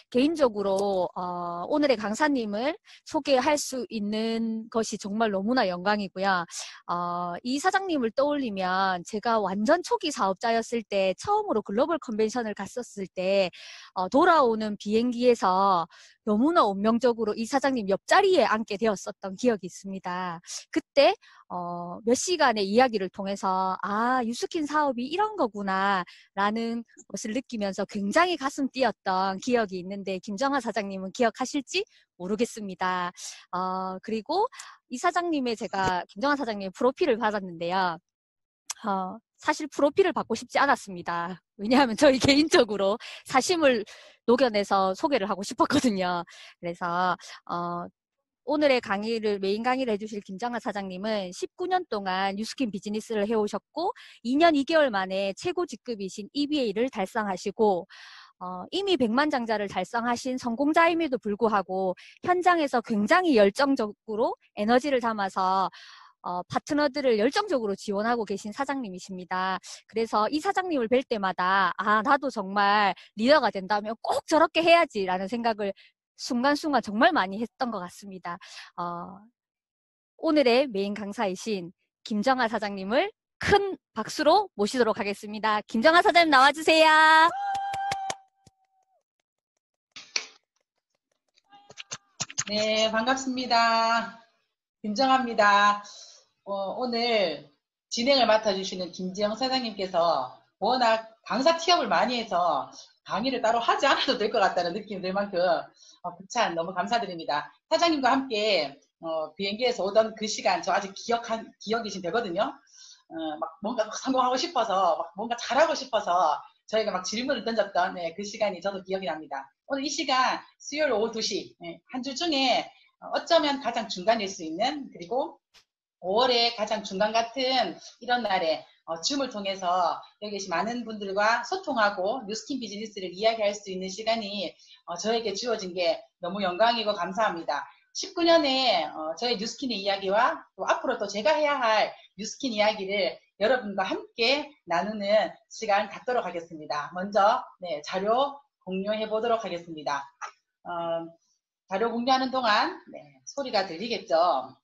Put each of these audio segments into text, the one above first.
개인적으로 오늘의 강사님을 소개할 수 있는 것이 정말 너무나 영광이고요. 이 사장님을 떠올리면 제가 완전 초기 사업자였을 때 처음으로 글로벌 컨벤션을 갔었을 때 돌아오는 비행기에서 너무나 운명적으로 이 사장님 옆자리에 앉게 되었었던 기억이 있습니다. 그때 몇 시간의 이야기를 통해서 유스킨 사업이 이런 거구나 라는 것을 느끼면서 굉장히 가슴 뛰었던 기억이 있는데 김정하 사장님은 기억하실지 모르겠습니다. 그리고 이 사장님의 제가 김정하 사장님의 프로필을 받았는데요. 사실 프로필을 받고 싶지 않았습니다. 왜냐하면 저희 개인적으로 사심을 녹여내서 소개를 하고 싶었거든요. 그래서 오늘의 메인 강의를 해주실 김정하 사장님은 19년 동안 뉴스킨 비즈니스를 해오셨고 2년 2개월 만에 최고 직급이신 EBA를 달성하시고 이미 100만 장자를 달성하신 성공자임에도 불구하고 현장에서 굉장히 열정적으로 에너지를 담아서 파트너들을 열정적으로 지원하고 계신 사장님이십니다. 그래서 이 사장님을 뵐 때마다 나도 정말 리더가 된다면 꼭 저렇게 해야지라는 생각을 순간순간 정말 많이 했던 것 같습니다. 오늘의 메인 강사이신 김정하 사장님을 큰 박수로 모시도록 하겠습니다. 김정하 사장님 나와주세요. 네, 반갑습니다. 김정하입니다. 오늘 진행을 맡아주시는 김지영 사장님께서 워낙 강사 티업을 많이 해서 강의를 따로 하지 않아도 될 것 같다는 느낌이 들 만큼 참 너무 감사드립니다. 사장님과 함께 비행기에서 오던 그 시간 저 아직 기억이 지금 되거든요. 막 뭔가 성공하고 싶어서 막 뭔가 잘하고 싶어서 저희가 막 질문을 던졌던 그 시간이 저도 기억이 납니다. 오늘 이 시간 수요일 오후 2시 한 주 중에 어쩌면 가장 중간일 수 있는 그리고 5월에 가장 중간 같은 이런 날에 줌을 통해서 여기 계신 많은 분들과 소통하고 뉴스킨 비즈니스를 이야기할 수 있는 시간이 저에게 주어진 게 너무 영광이고 감사합니다. 19년에 저의 뉴스킨의 이야기와 또 앞으로 또 제가 해야 할 뉴스킨 이야기를 여러분과 함께 나누는 시간 갖도록 하겠습니다. 먼저 자료 공유해 보도록 하겠습니다. 자료 공유하는 동안 소리가 들리겠죠?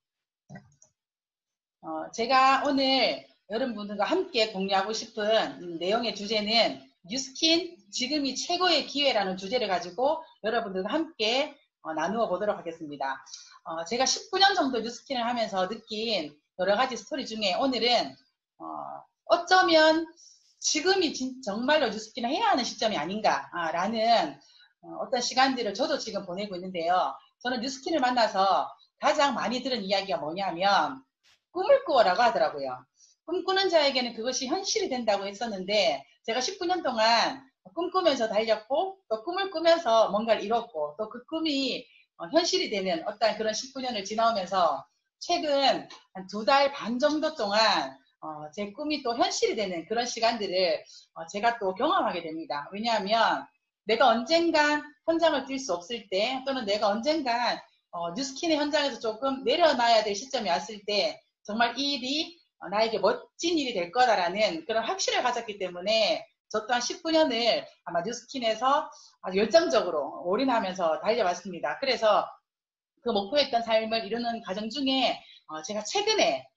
제가 오늘 여러분들과 함께 공유하고 싶은 내용의 주제는 뉴스킨 지금이 최고의 기회라는 주제를 가지고 여러분들과 함께 나누어 보도록 하겠습니다. 제가 19년 정도 뉴스킨을 하면서 느낀 여러 가지 스토리 중에 오늘은 어쩌면 지금이 정말로 뉴스킨을 해야 하는 시점이 아닌가라는 어떤 시간들을 저도 지금 보내고 있는데요. 저는 뉴스킨을 만나서 가장 많이 들은 이야기가 뭐냐면 꿈을 꾸어라고 하더라고요. 꿈꾸는 자에게는 그것이 현실이 된다고 했었는데 제가 19년 동안 꿈꾸면서 달렸고 또 꿈을 꾸면서 뭔가를 이뤘고 또 그 꿈이 현실이 되는 어떤 그런 19년을 지나오면서 최근 한 2달 반 정도 동안 제 꿈이 또 현실이 되는 그런 시간들을 제가 또 경험하게 됩니다. 왜냐하면 내가 언젠간 현장을 뛸 수 없을 때 또는 내가 언젠간 뉴스킨의 현장에서 조금 내려놔야 될 시점이 왔을 때 정말 이 일이 나에게 멋진 일이 될 거다라는 그런 확신을 가졌기 때문에 저 또한 19년을 아마 뉴스킨에서 아주 열정적으로 올인하면서 달려왔습니다. 그래서 그 목표했던 삶을 이루는 과정 중에 제가 최근에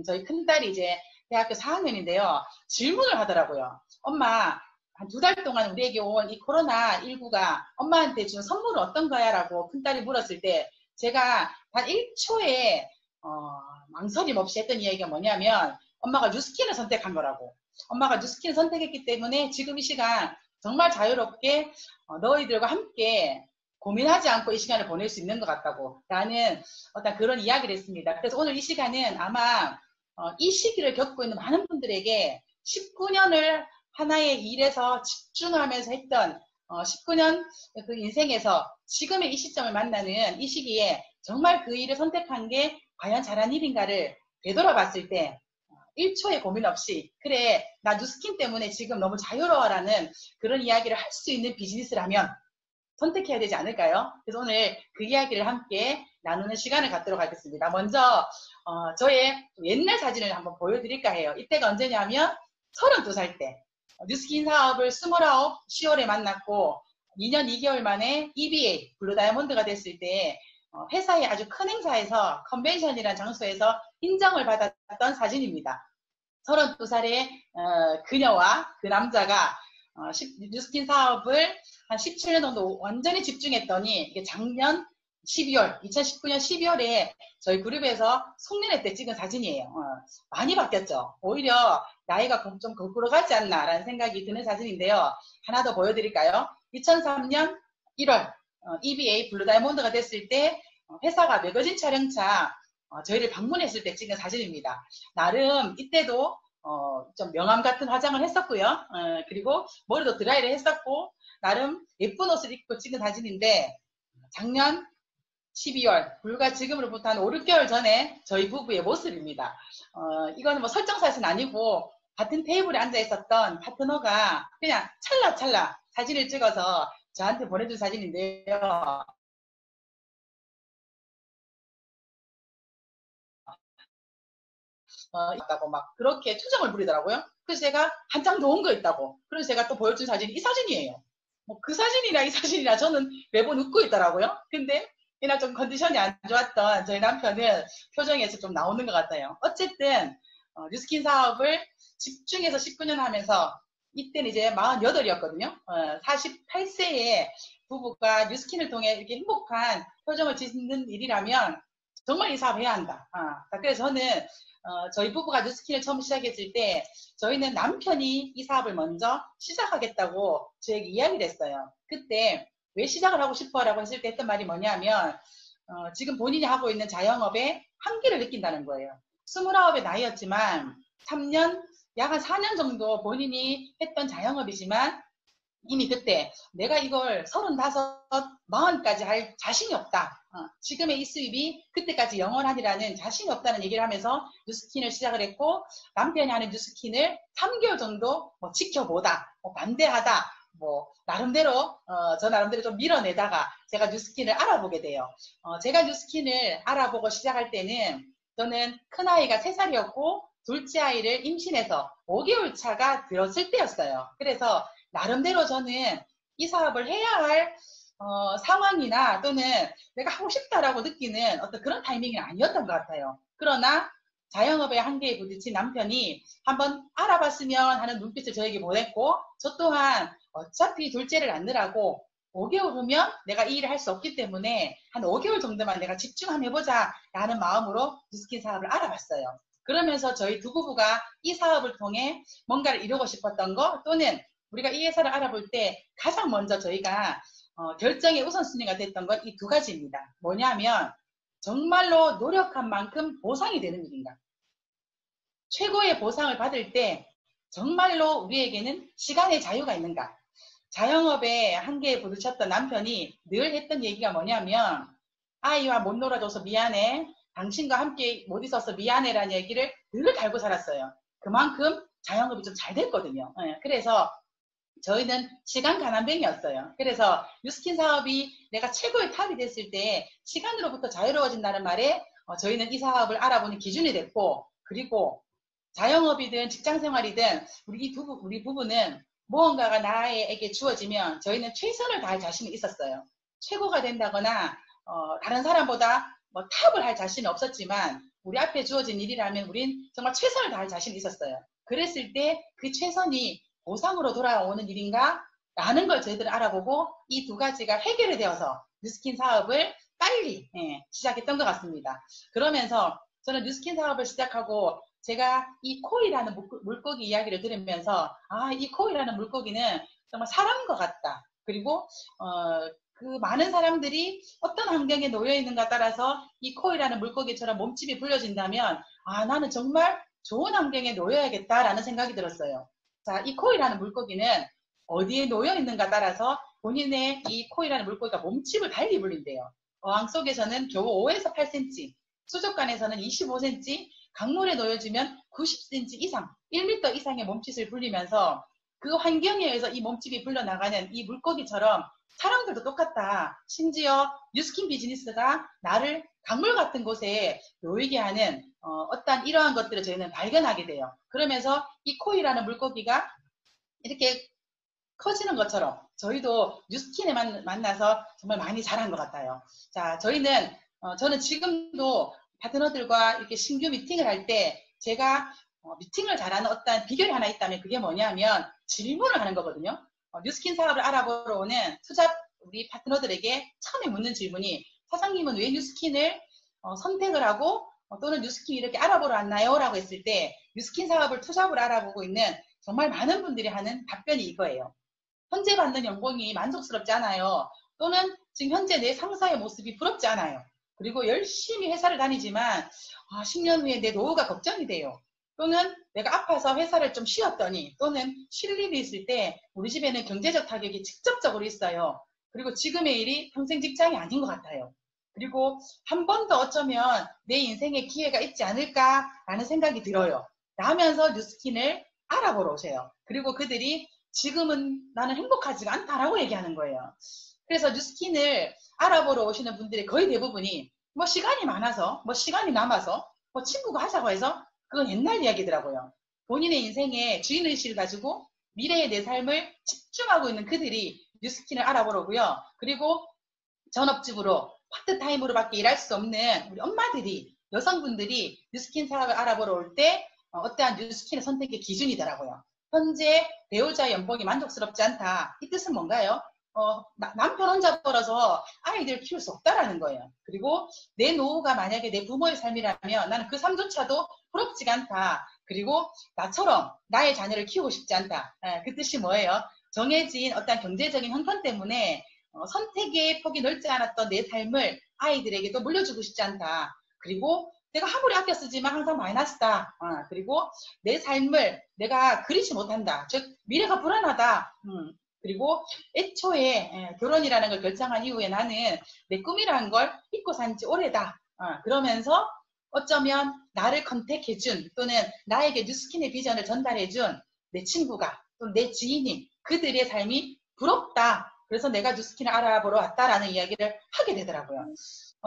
저희 큰딸이 이제 대학교 4학년인데요. 질문을 하더라고요. 엄마, 한 2달 동안 우리에게 온 이 코로나19가 엄마한테 준 선물은 어떤 거야? 라고 큰딸이 물었을 때 제가 단 1초에 망설임 없이 했던 이야기가 뭐냐면 엄마가 뉴스킨을 선택한 거라고. 엄마가 뉴스킨을 선택했기 때문에 지금 이 시간 정말 자유롭게 너희들과 함께 고민하지 않고 이 시간을 보낼 수 있는 것 같다고 라는 어떤 그런 이야기를 했습니다. 그래서 오늘 이 시간은 아마 이 시기를 겪고 있는 많은 분들에게 19년을 하나의 일에서 집중하면서 했던 19년 그 인생에서 지금의 이 시점을 만나는 이 시기에 정말 그 일을 선택한 게 과연 잘한 일인가를 되돌아봤을 때 1초의 고민 없이 그래 나 뉴스킨 때문에 지금 너무 자유로워라는 그런 이야기를 할 수 있는 비즈니스라면 선택해야 되지 않을까요? 그래서 오늘 그 이야기를 함께 나누는 시간을 갖도록 하겠습니다. 먼저 저의 옛날 사진을 한번 보여드릴까 해요. 이때가 언제냐면 32살 때 뉴스킨 사업을 29, 10월에 만났고 2년 2개월 만에 EBA 블루 다이아몬드가 됐을 때 회사의 아주 큰 행사에서 컨벤션이라는 장소에서 인정을 받았던 사진입니다. 32살의 그녀와 그 남자가 뉴스킨 사업을 한 17년 정도 완전히 집중했더니 이게 작년 12월, 2019년 12월에 저희 그룹에서 송년회 때 찍은 사진이에요. 많이 바뀌었죠. 오히려 나이가 좀 거꾸로 가지 않나라는 생각이 드는 사진인데요. 하나 더 보여드릴까요? 2003년 1월 EBA 블루 다이아몬드가 됐을 때 회사가 매거진 촬영차 저희를 방문했을 때 찍은 사진입니다. 나름 이때도 좀 명함 같은 화장을 했었고요. 그리고 머리도 드라이를 했었고 나름 예쁜 옷을 입고 찍은 사진인데 작년 12월 불과 지금으로부터 한 5, 6개월 전에 저희 부부의 모습입니다. 이거는 뭐 설정사진은 아니고 같은 테이블에 앉아 있었던 파트너가 그냥 찰나찰나 사진을 찍어서 저한테 보내준 사진인데요. 있다고 막 그렇게 투정을 부리더라고요. 그래서 제가 한 장 더 온 거 있다고. 그래서 제가 또 보여준 사진이 이 사진이에요. 뭐 그 사진이나 이 사진이나 저는 매번 웃고 있더라고요. 근데 이날 좀 컨디션이 안 좋았던 저희 남편은 표정에서 좀 나오는 것 같아요. 어쨌든 뉴스킨 사업을 집중해서 19년 하면서 이때는 이제 48이었거든요. 48세에 부부가 뉴스킨을 통해 이렇게 행복한 표정을 짓는 일이라면 정말 이 사업 해야 한다. 그래서 저는 저희 부부가 뉴스킨을 처음 시작했을 때 저희는 남편이 이 사업을 먼저 시작하겠다고 저에게 이야기를 했어요. 그때 왜 시작을 하고 싶어라고 했을 때 했던 말이 뭐냐면 지금 본인이 하고 있는 자영업의 한계를 느낀다는 거예요. 29의 나이였지만 3년, 약 한 4년 정도 본인이 했던 자영업이지만 이미 그때 내가 이걸 35, 40까지 할 자신이 없다. 지금의 이 수입이 그때까지 영원하리라는 자신이 없다는 얘기를 하면서 뉴스킨을 시작을 했고 남편이 하는 뉴스킨을 3개월 정도 뭐 지켜보다, 뭐 반대하다, 뭐 나름대로 저 나름대로 좀 밀어내다가 제가 뉴스킨을 알아보게 돼요. 제가 뉴스킨을 알아보고 시작할 때는 저는 큰아이가 3살이었고 둘째 아이를 임신해서 5개월 차가 들었을 때였어요. 그래서 나름대로 저는 이 사업을 해야 할 상황이나 또는 내가 하고 싶다라고 느끼는 어떤 그런 타이밍이 아니었던 것 같아요. 그러나 자영업의 한계에 부딪힌 남편이 한번 알아봤으면 하는 눈빛을 저에게 보냈고 저 또한 어차피 둘째를 낳느라고 5개월 후면 내가 이 일을 할 수 없기 때문에 한 5개월 정도만 내가 집중 한번 해보자 라는 마음으로 뉴스킨 사업을 알아봤어요. 그러면서 저희 두 부부가 이 사업을 통해 뭔가를 이루고 싶었던 거 또는 우리가 이 회사를 알아볼 때 가장 먼저 저희가 결정의 우선순위가 됐던 건 이 두 가지입니다. 뭐냐면 정말로 노력한 만큼 보상이 되는 일인가. 최고의 보상을 받을 때 정말로 우리에게는 시간의 자유가 있는가. 자영업의 한계에 부딪혔던 남편이 늘 했던 얘기가 뭐냐면 아이와 못 놀아줘서 미안해. 당신과 함께 못 있어서 미안해라는 얘기를 늘 달고 살았어요. 그만큼 자영업이 좀 잘 됐거든요. 그래서 저희는 시간 가난뱅이였어요. 그래서 뉴스킨 사업이 내가 최고의 탑이 됐을 때 시간으로부터 자유로워진다는 말에 저희는 이 사업을 알아보는 기준이 됐고 그리고 자영업이든 직장생활이든 우리 부부는 무언가가 나에게 주어지면 저희는 최선을 다할 자신이 있었어요. 최고가 된다거나 다른 사람보다 뭐 탑을 할 자신은 없었지만 우리 앞에 주어진 일이라면 우린 정말 최선을 다할 자신이 있었어요. 그랬을 때 그 최선이 보상으로 돌아오는 일인가? 라는 걸 저희들은 알아보고 이 두 가지가 해결이 되어서 뉴스킨 사업을 빨리 시작했던 것 같습니다. 그러면서 저는 뉴스킨 사업을 시작하고 제가 이 코이라는 물고기 이야기를 들으면서 이 코이라는 물고기는 정말 사람인 것 같다. 그리고 그 많은 사람들이 어떤 환경에 놓여 있는가 따라서 이 코이라는 물고기처럼 몸집이 불려진다면 나는 정말 좋은 환경에 놓여야겠다라는 생각이 들었어요. 자, 이 코이라는 물고기는 어디에 놓여 있는가 따라서 본인의 이 코이라는 물고기가 몸집을 달리 불린대요. 어항 속에서는 겨우 5에서 8cm, 수족관에서는 25cm, 강물에 놓여지면 90cm 이상, 1m 이상의 몸짓을 불리면서 그 환경에 의해서 이 몸집이 불려나가는 이 물고기처럼 사람들도 똑같다. 심지어 뉴스킨 비즈니스가 나를 강물 같은 곳에 놓이게 하는 어떤 이러한 것들을 저희는 발견하게 돼요. 그러면서 이 코이라는 물고기가 이렇게 커지는 것처럼 저희도 뉴스킨에 만나서 정말 많이 자란 것 같아요. 자, 저는 지금도 파트너들과 이렇게 신규 미팅을 할 때 제가 미팅을 잘하는 어떤 비결이 하나 있다면 그게 뭐냐면 질문을 하는 거거든요. 뉴스킨 사업을 알아보러 오는 우리 파트너들에게 처음에 묻는 질문이 사장님은 왜 뉴스킨을 선택을 하고 또는 뉴스킨 이렇게 알아보러 왔나요? 라고 했을 때 뉴스킨 사업을 투잡을 알아보고 있는 정말 많은 분들이 하는 답변이 이거예요. 현재 받는 연봉이 만족스럽지 않아요. 또는 지금 현재 내 상사의 모습이 부럽지 않아요. 그리고 열심히 회사를 다니지만 10년 후에 내 노후가 걱정이 돼요. 또는 내가 아파서 회사를 좀 쉬었더니 또는 쉴 일이 있을 때 우리 집에는 경제적 타격이 직접적으로 있어요. 그리고 지금의 일이 평생 직장이 아닌 것 같아요. 그리고 한 번 더 어쩌면 내 인생에 기회가 있지 않을까라는 생각이 들어요. 라면서 뉴스킨을 알아보러 오세요. 그리고 그들이 지금은 나는 행복하지가 않다라고 얘기하는 거예요. 그래서 뉴스킨을 알아보러 오시는 분들의 거의 대부분이 뭐 시간이 많아서, 뭐 시간이 남아서, 뭐 친구가 하자고 해서 그건 옛날 이야기더라고요. 본인의 인생에 주인의식을 가지고 미래의 내 삶을 집중하고 있는 그들이 뉴스킨을 알아보러 오고요. 그리고 전업주부로 파트타임으로밖에 일할 수 없는 우리 엄마들이, 여성분들이 뉴스킨 사업을 알아보러 올 때 어떠한 뉴스킨의 선택의 기준이더라고요. 현재 배우자 연봉이 만족스럽지 않다. 이 뜻은 뭔가요? 남편 혼자 벌어서 아이들 키울 수 없다라는 거예요. 그리고 내 노후가 만약에 내 부모의 삶이라면 나는 그 삶조차도 부럽지가 않다. 그리고 나처럼 나의 자녀를 키우고 싶지 않다. 그 뜻이 뭐예요? 정해진 어떤 경제적인 형편 때문에 선택의 폭이 넓지 않았던 내 삶을 아이들에게도 물려주고 싶지 않다. 그리고 내가 아무리 아껴 쓰지만 항상 마이너스다. 그리고 내 삶을 내가 그리지 못한다. 즉 미래가 불안하다. 그리고 애초에 결혼이라는 걸 결정한 이후에 나는 내 꿈이라는 걸 잊고 산 지 오래다. 그러면서 어쩌면 나를 컨택해준 또는 나에게 뉴스킨의 비전을 전달해준 내 친구가 또는 내 지인이 그들의 삶이 부럽다. 그래서 내가 뉴스킨을 알아보러 왔다라는 이야기를 하게 되더라고요.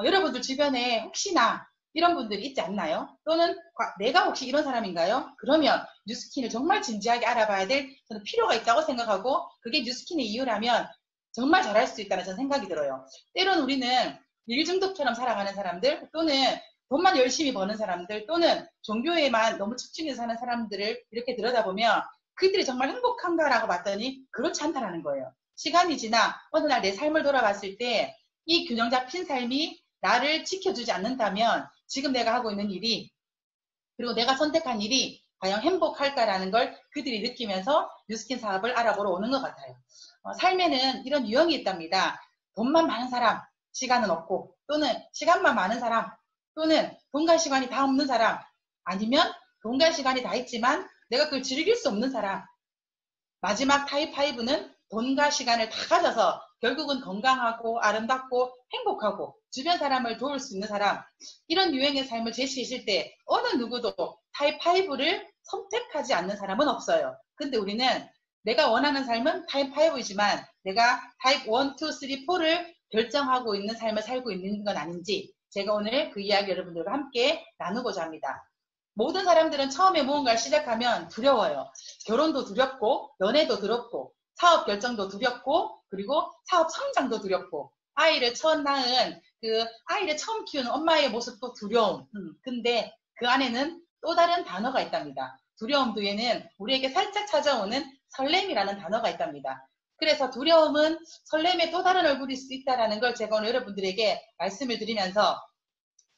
여러분들 주변에 혹시나 이런 분들이 있지 않나요? 또는 내가 혹시 이런 사람인가요? 그러면 뉴스킨을 정말 진지하게 알아봐야 될 저는 필요가 있다고 생각하고 그게 뉴스킨의 이유라면 정말 잘할 수 있다는 저는 생각이 들어요. 때론 우리는 일 중독처럼 살아가는 사람들 또는 돈만 열심히 버는 사람들 또는 종교에만 너무 집중해서 사는 사람들을 이렇게 들여다보면 그들이 정말 행복한가라고 봤더니 그렇지 않다라는 거예요. 시간이 지나 어느 날 내 삶을 돌아봤을 때 이 균형 잡힌 삶이 나를 지켜주지 않는다면 지금 내가 하고 있는 일이 그리고 내가 선택한 일이 과연 행복할까라는 걸 그들이 느끼면서 뉴스킨 사업을 알아보러 오는 것 같아요. 삶에는 이런 유형이 있답니다. 돈만 많은 사람, 시간은 없고 또는 시간만 많은 사람 또는 돈과 시간이 다 없는 사람 아니면 돈과 시간이 다 있지만 내가 그걸 즐길 수 없는 사람 마지막 타입 5는 돈과 시간을 다 가져서 결국은 건강하고 아름답고 행복하고 주변 사람을 도울 수 있는 사람 이런 유형의 삶을 제시했을 때 어느 누구도 타입 5를 선택하지 않는 사람은 없어요. 근데 우리는 내가 원하는 삶은 타입 5이지만 내가 타입 1, 2, 3, 4를 결정하고 있는 삶을 살고 있는 건 아닌지 제가 오늘 그 이야기 여러분들과 함께 나누고자 합니다. 모든 사람들은 처음에 무언가를 시작하면 두려워요. 결혼도 두렵고 연애도 두렵고 사업 결정도 두렵고 그리고 사업 성장도 두렵고 아이를 처음 낳은 그 아이를 처음 키우는 엄마의 모습도 두려움. 근데 그 안에는 또 다른 단어가 있답니다. 두려움 뒤에는 우리에게 살짝 찾아오는 설렘이라는 단어가 있답니다. 그래서 두려움은 설렘의 또 다른 얼굴일 수 있다는 걸 제가 오늘 여러분들에게 말씀을 드리면서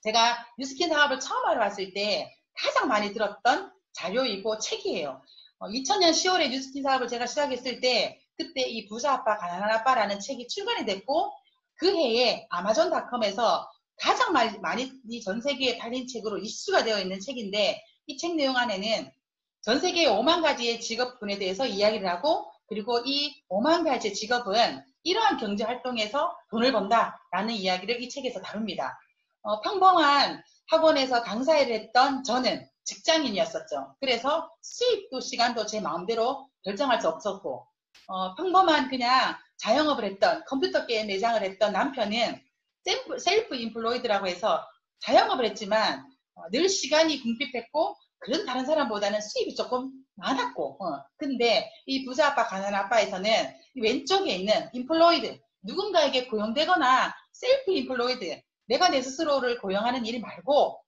제가 뉴스킨 사업을 처음 알아봤을 때 가장 많이 들었던 자료이고 책이에요. 2000년 10월에 뉴스킨 사업을 제가 시작했을 때 그때 이 부자 아빠 가난한 아빠라는 책이 출간이 됐고 그 해에 아마존닷컴에서 가장 많이 전 세계에 팔린 책으로 이슈가 되어 있는 책인데 이 책 내용 안에는 전 세계의 5만 가지의 직업군에 대해서 이야기를 하고 그리고 이 5만 가지의 직업은 이러한 경제활동에서 돈을 번다라는 이야기를 이 책에서 다룹니다. 평범한 학원에서 강사를 했던 저는 직장인이었었죠. 그래서 수입도 시간도 제 마음대로 결정할 수 없었고 평범한 그냥 자영업을 했던 컴퓨터 게임 매장을 했던 남편은 셀프 인플로이드라고 해서 자영업을 했지만 늘 시간이 궁핍했고 그런 다른 사람보다는 수입이 조금 많았고, 근데 이 부자 아빠, 가난한 아빠에서는 왼쪽에 있는 인플로이드, 누군가에게 고용되거나 셀프 인플로이드, 내가 내 스스로를 고용하는 일 말고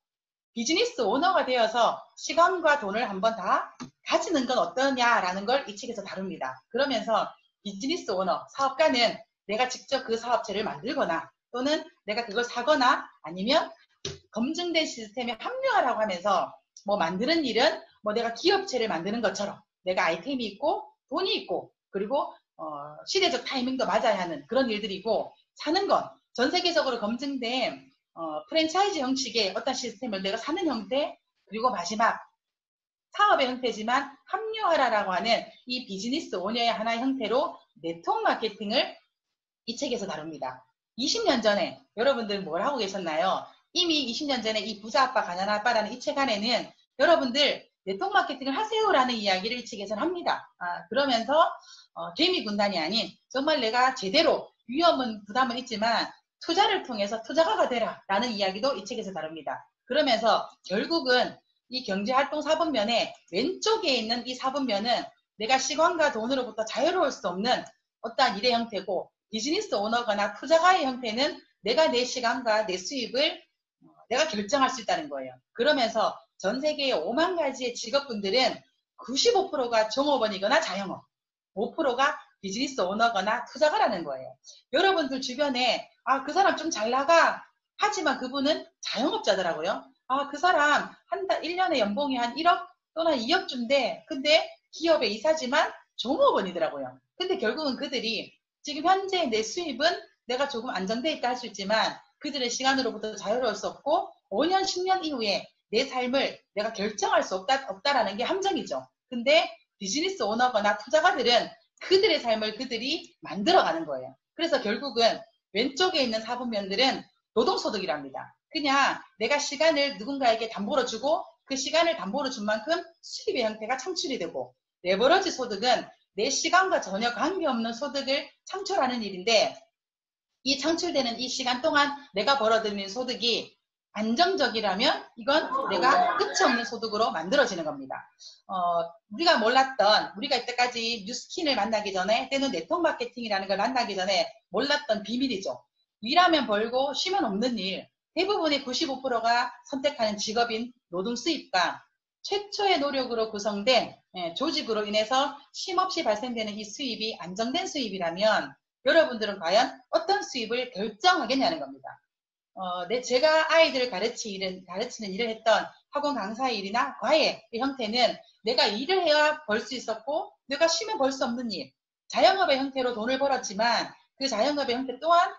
비즈니스 오너가 되어서 시간과 돈을 한번 다 가지는 건 어떠냐라는 걸 이 책에서 다룹니다. 그러면서 비즈니스 오너, 사업가는 내가 직접 그 사업체를 만들거나 또는 내가 그걸 사거나 아니면 검증된 시스템에 합류하라고 하면서 뭐 만드는 일은 뭐 내가 기업체를 만드는 것처럼 내가 아이템이 있고 돈이 있고 그리고 시대적 타이밍도 맞아야 하는 그런 일들이고, 사는 건 전 세계적으로 검증된 프랜차이즈 형식의 어떤 시스템을 내가 사는 형태, 그리고 마지막 사업의 형태지만 합류하라라고 하는 이 비즈니스 오너의 하나의 형태로 네트워크 마케팅을 이 책에서 다룹니다. 20년 전에 여러분들 뭘 하고 계셨나요? 이미 20년 전에 이 부자 아빠, 가난한 아빠라는 이 책 안에는 여러분들 네트워크 마케팅을 하세요라는 이야기를 이 책에서는 합니다. 그러면서 개미 군단이 아닌 정말 내가 제대로 위험은 부담은 있지만 투자를 통해서 투자가가 되라 라는 이야기도 이 책에서 다룹니다. 그러면서 결국은 이 경제활동 4분면에 왼쪽에 있는 이 4분면은 내가 시간과 돈으로부터 자유로울 수 없는 어떠한 일의 형태고, 비즈니스 오너거나 투자가의 형태는 내가 내 시간과 내 수입을 내가 결정할 수 있다는 거예요. 그러면서 전 세계의 5만 가지의 직업군들은 95%가 종업원이거나 자영업, 5%가 비즈니스 오너거나 투자가라는 거예요. 여러분들 주변에 그 사람 좀 잘 나가 하지만 그분은 자영업자더라고요. 그 사람 한 달 1년에 연봉이 한 1억 또는 2억 준대. 근데 기업의 이사지만 종업원이더라고요. 근데 결국은 그들이 지금 현재 내 수입은 내가 조금 안정돼 있다 할 수 있지만 그들의 시간으로부터 자유로울 수 없고 5년, 10년 이후에 내 삶을 내가 결정할 수 없다라는 게 함정이죠. 근데 비즈니스 오너거나 투자가들은 그들의 삶을 그들이 만들어가는 거예요. 그래서 결국은 왼쪽에 있는 사분면들은 노동소득이랍니다. 그냥 내가 시간을 누군가에게 담보로 주고 그 시간을 담보로 준 만큼 수입의 형태가 창출이 되고, 레버러지 소득은 내 시간과 전혀 관계없는 소득을 창출하는 일인데, 이 창출되는 이 시간 동안 내가 벌어들이는 소득이 안정적이라면 이건 내가 끝이 없는 소득으로 만들어지는 겁니다. 우리가 몰랐던, 우리가 이때까지 뉴스킨을 만나기 전에 때는 네트워크 마케팅이라는 걸 만나기 전에 몰랐던 비밀이죠. 일하면 벌고 쉬면 없는 일, 대부분의 95%가 선택하는 직업인 노동 수입과 최초의 노력으로 구성된 조직으로 인해서 쉼없이 발생되는 이 수입이 안정된 수입이라면 여러분들은 과연 어떤 수입을 결정하겠냐는 겁니다. 제가 아이들을 가르치는 일을 했던 학원 강사의 일이나 과외의 형태는 내가 일을 해야 벌 수 있었고 내가 쉬면 벌 수 없는 일, 자영업의 형태로 돈을 벌었지만 그 자영업의 형태 또한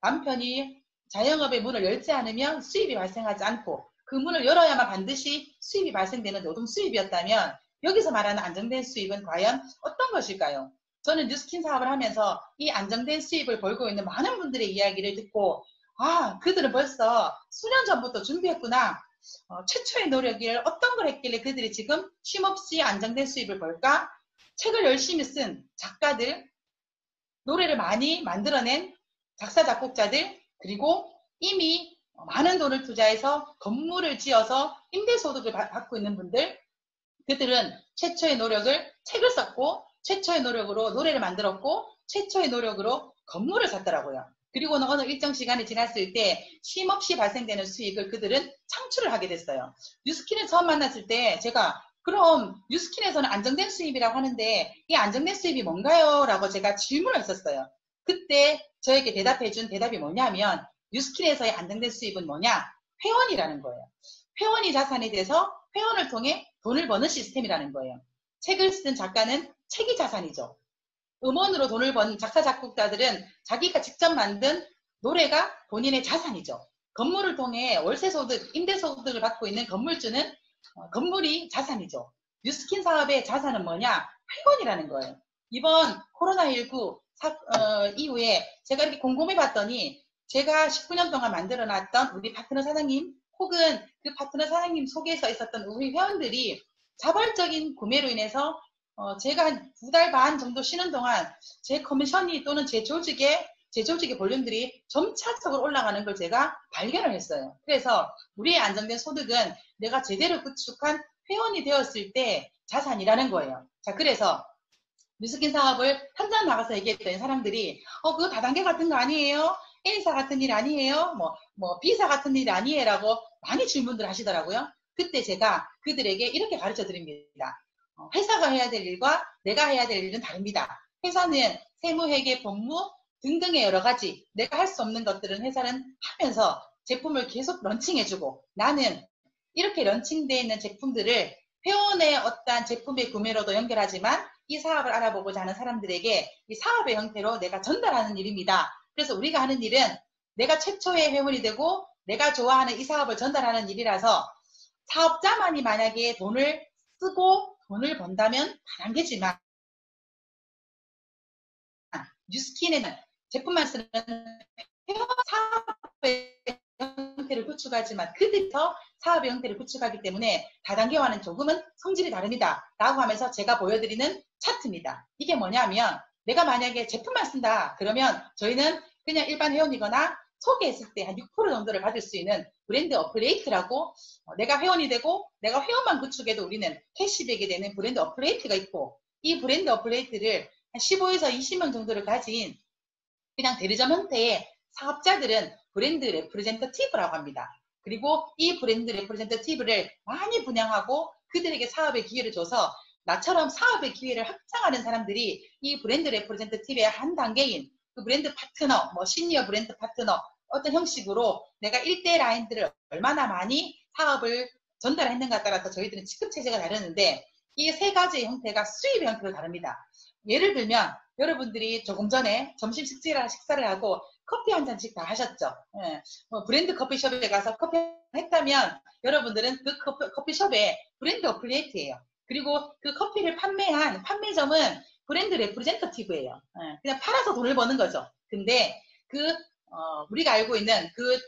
남편이 자영업의 문을 열지 않으면 수입이 발생하지 않고 그 문을 열어야만 반드시 수입이 발생되는 노동 수입이었다면 여기서 말하는 안정된 수입은 과연 어떤 것일까요? 저는 뉴스킨 사업을 하면서 이 안정된 수입을 벌고 있는 많은 분들의 이야기를 듣고 그들은 벌써 수년 전부터 준비했구나. 최초의 노력을 어떤 걸 했길래 그들이 지금 쉼없이 안정된 수입을 벌까? 책을 열심히 쓴 작가들, 노래를 많이 만들어낸 작사, 작곡자들, 그리고 이미 많은 돈을 투자해서 건물을 지어서 임대소득을 받고 있는 분들, 그들은 최초의 노력을 책을 썼고 최초의 노력으로 노래를 만들었고 최초의 노력으로 건물을 샀더라고요. 그리고는 어느 일정 시간이 지났을 때 쉼없이 발생되는 수익을 그들은 창출을 하게 됐어요. 뉴스킨을 처음 만났을 때 제가 그럼 뉴스킨에서는 안정된 수입이라고 하는데 이 안정된 수입이 뭔가요? 라고 제가 질문을 했었어요. 그때 저에게 대답해준 대답이 뭐냐면 뉴스킨에서의 안정된 수입은 뭐냐? 회원이라는 거예요. 회원이 자산이 돼서 회원을 통해 돈을 버는 시스템이라는 거예요. 책을 쓴 작가는 책이 자산이죠. 음원으로 돈을 버는 작사, 작곡자들은 자기가 직접 만든 노래가 본인의 자산이죠. 건물을 통해 월세소득, 임대소득을 받고 있는 건물주는 건물이 자산이죠. 뉴스킨 사업의 자산은 뭐냐? 회원이라는 거예요. 이번 코로나19 이후에 제가 이렇게 곰곰이 봤더니 제가 19년 동안 만들어놨던 우리 파트너 사장님 혹은 그 파트너 사장님 속에서 있었던 우리 회원들이 자발적인 구매로 인해서 제가 한 2달 반 정도 쉬는 동안 제 커미션이 또는 제 조직의 볼륨들이 점차적으로 올라가는 걸 제가 발견을 했어요. 그래서 우리의 안정된 소득은 내가 제대로 구축한 회원이 되었을 때 자산이라는 거예요. 자, 그래서 뉴스킨 사업을 현장 나가서 얘기했더니 사람들이 그거 다단계 같은 거 아니에요? A사 같은 일 아니에요? 뭐 B사 같은 일 아니에요? 라고 많이 질문들 하시더라고요. 그때 제가 그들에게 이렇게 가르쳐 드립니다. 회사가 해야 될 일과 내가 해야 될 일은 다릅니다. 회사는 세무, 회계, 법무 등등의 여러 가지 내가 할 수 없는 것들은 회사는 하면서 제품을 계속 런칭해주고, 나는 이렇게 런칭되어 있는 제품들을 회원의 어떠한 제품의 구매로도 연결하지만 이 사업을 알아보고자 하는 사람들에게 이 사업의 형태로 내가 전달하는 일입니다. 그래서 우리가 하는 일은 내가 최초의 회원이 되고 내가 좋아하는 이 사업을 전달하는 일이라서, 사업자만이 만약에 돈을 쓰고 돈을 번다면 다단계지만 뉴스킨에는 제품만 쓰는 회원 사업의 형태를 구축하지만 그들서 사업의 형태를 구축하기 때문에 다단계와는 조금은 성질이 다릅니다. 라고 하면서 제가 보여드리는 차트입니다. 이게 뭐냐면, 내가 만약에 제품만 쓴다 그러면 저희는 그냥 일반 회원이거나 소개했을 때 한 6% 정도를 받을 수 있는 브랜드 어플레이트라고, 내가 회원이 되고 내가 회원만 구축해도 우리는 캐시백이 되는 브랜드 어플레이트가 있고, 이 브랜드 어플레이트를 한 15에서 20명 정도를 가진 그냥 대리점 형태의 사업자들은 브랜드 레프레젠터티브라고 합니다. 그리고 이 브랜드 레프레젠터티브를 많이 분양하고 그들에게 사업의 기회를 줘서 나처럼 사업의 기회를 확장하는 사람들이 이 브랜드 레프레젠터티브의 한 단계인 그 브랜드 파트너, 시니어 브랜드 파트너, 어떤 형식으로 내가 1대 라인들을 얼마나 많이 사업을 전달했는가에 따라서 저희들은 지급 체제가 다르는데, 이 세 가지의 형태가 수입의 형태로 다릅니다. 예를 들면 여러분들이 조금 전에 점심 식사를 하고 커피 한 잔씩 다 하셨죠. 예. 브랜드 커피숍에 가서 커피 했다면 여러분들은 그 커피숍의 브랜드 어플리에이트예요. 그리고 그 커피를 판매한 판매점은 브랜드 레프레젠터티브예요. 예. 그냥 팔아서 돈을 버는 거죠. 근데 우리가 알고 있는 그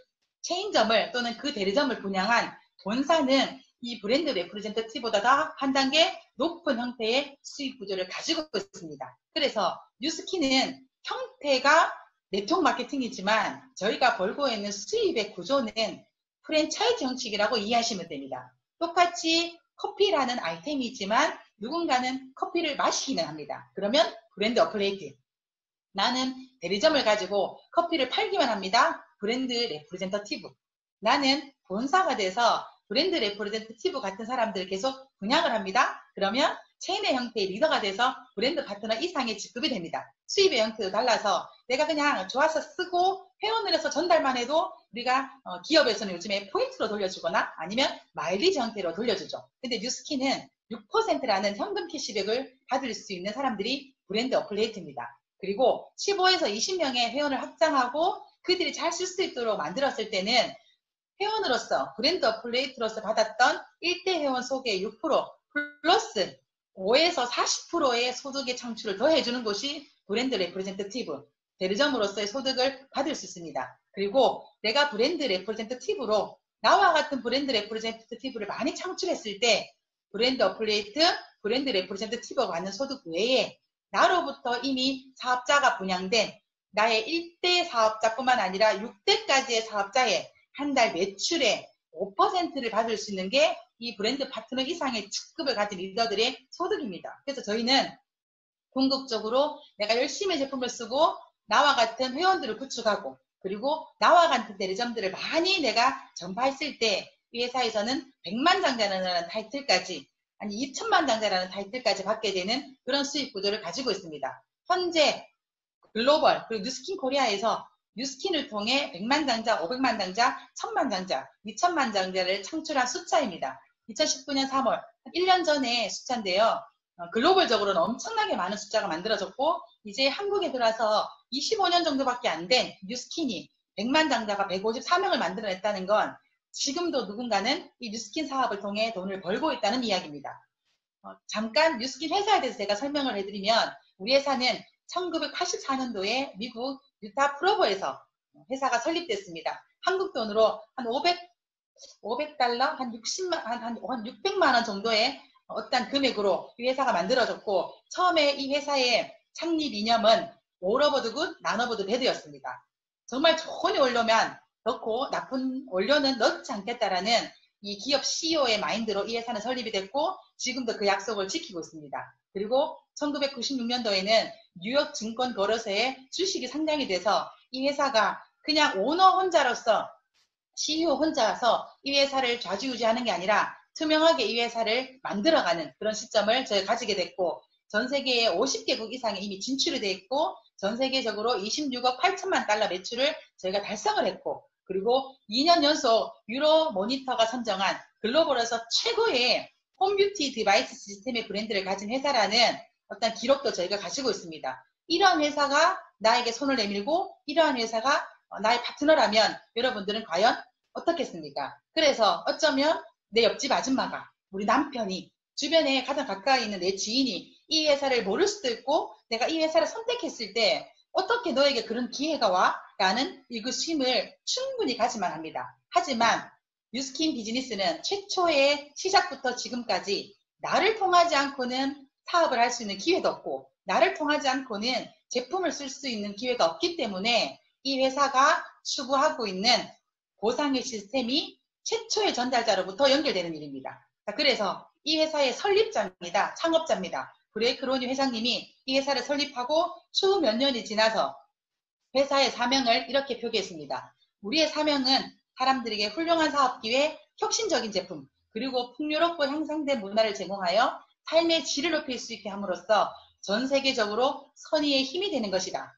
체인점을 또는 그 대리점을 분양한 본사는 이 브랜드 레프레젠터티브보다 더 한 단계 높은 형태의 수익 구조를 가지고 있습니다. 그래서 뉴스킨은 형태가 네트워크 마케팅이지만 저희가 벌고 있는 수입의 구조는 프랜차이즈 형식이라고 이해하시면 됩니다. 똑같이 커피라는 아이템이지만 누군가는 커피를 마시기는 합니다. 그러면 브랜드 어플레이트. 나는 대리점을 가지고 커피를 팔기만 합니다. 브랜드 레프레젠터티브. 나는 본사가 돼서 브랜드 레프레젠터티브 같은 사람들을 계속 분양을 합니다. 그러면 체인의 형태의 리더가 돼서 브랜드 파트너 이상의 직급이 됩니다. 수입의 형태도 달라서 내가 그냥 좋아서 쓰고 회원을 해서 전달만 해도 우리가 기업에서는 요즘에 포인트로 돌려주거나 아니면 마일리지 형태로 돌려주죠. 근데 뉴스킨은 6%라는 현금 캐시백을 받을 수 있는 사람들이 브랜드 어플레이트입니다. 그리고 15에서 20명의 회원을 확장하고 그들이 잘 쓸 수 있도록 만들었을 때는 회원으로서 브랜드 어플레이트로서 받았던 1대 회원 소개의 6% 플러스 5에서 40%의 소득의 창출을 더해주는 것이 브랜드 레프레젠터티브, 대리점으로서의 소득을 받을 수 있습니다. 그리고 내가 브랜드 레프레젠터티브로 나와 같은 브랜드 레프레젠터티브를 많이 창출했을 때 브랜드 어플레이트, 브랜드 레프레젠터티브가 받는 소득 외에 나로부터 이미 사업자가 분양된 나의 1대 사업자뿐만 아니라 6대까지의 사업자의 한 달 매출의 5%를 받을 수 있는 게 이 브랜드 파트너 이상의 직급을 가진 리더들의 소득입니다. 그래서 저희는 궁극적으로 내가 열심히 제품을 쓰고 나와 같은 회원들을 구축하고 그리고 나와 같은 대리점들을 많이 내가 전파했을 때 이 회사에서는 100만 장자라는 타이틀까지 아니 2천만 장자라는 타이틀까지 받게 되는 그런 수익 구조를 가지고 있습니다. 현재 글로벌 그리고 뉴스킨 코리아에서 뉴스킨을 통해 100만 장자, 500만 장자, 1000만 장자, 2000만 장자를 창출한 숫자입니다. 2019년 3월, 1년 전의 숫자인데요. 글로벌적으로는 엄청나게 많은 숫자가 만들어졌고 이제 한국에 들어와서 25년 정도밖에 안 된 뉴스킨이 100만 장자가 154명을 만들어냈다는 건 지금도 누군가는 이 뉴스킨 사업을 통해 돈을 벌고 있다는 이야기입니다. 잠깐 뉴스킨 회사에 대해서 제가 설명을 해드리면 우리 회사는 1984년도에 미국 유타 프로보에서 회사가 설립됐습니다. 한국 돈으로 한 500달러, 한 600만 원 정도의 어떤 금액으로 이 회사가 만들어졌고 처음에 이 회사의 창립 이념은 All over the good, none of the bad였습니다. 정말 좋은 원료만 넣고 나쁜 원료는 넣지 않겠다라는 이 기업 CEO의 마인드로 이 회사는 설립이 됐고 지금도 그 약속을 지키고 있습니다. 그리고 1996년도에는 뉴욕 증권 거래소에 주식이 상장이 돼서 이 회사가 그냥 오너 혼자로서 CEO 혼자서 이 회사를 좌지우지하는 게 아니라 투명하게 이 회사를 만들어가는 그런 시점을 저희가 가지게 됐고 전 세계에 50개국 이상에 이미 진출이 돼 있고 전 세계적으로 26억 8천만 달러 매출을 저희가 달성을 했고 그리고 2년 연속 유로 모니터가 선정한 글로벌에서 최고의 홈뷰티 디바이스 시스템의 브랜드를 가진 회사라는 어떤 기록도 저희가 가지고 있습니다. 이러한 회사가 나에게 손을 내밀고 이러한 회사가 나의 파트너라면 여러분들은 과연 어떻겠습니까? 그래서 어쩌면 내 옆집 아줌마가 우리 남편이 주변에 가장 가까이 있는 내 지인이 이 회사를 모를 수도 있고 내가 이 회사를 선택했을 때 어떻게 너에게 그런 기회가 와? 라는 의구심을 충분히 가지만 합니다. 하지만 뉴스킨 비즈니스는 최초의 시작부터 지금까지 나를 통하지 않고는 사업을 할 수 있는 기회도 없고 나를 통하지 않고는 제품을 쓸 수 있는 기회가 없기 때문에 이 회사가 추구하고 있는 보상의 시스템이 최초의 전달자로부터 연결되는 일입니다. 그래서 이 회사의 설립자입니다. 창업자입니다. 브레이크 로니 회장님이 이 회사를 설립하고 추후 몇 년이 지나서 회사의 사명을 이렇게 표기했습니다. 우리의 사명은 사람들에게 훌륭한 사업 기회, 혁신적인 제품, 그리고 풍요롭고 향상된 문화를 제공하여 삶의 질을 높일 수 있게 함으로써 전 세계적으로 선의의 힘이 되는 것이다.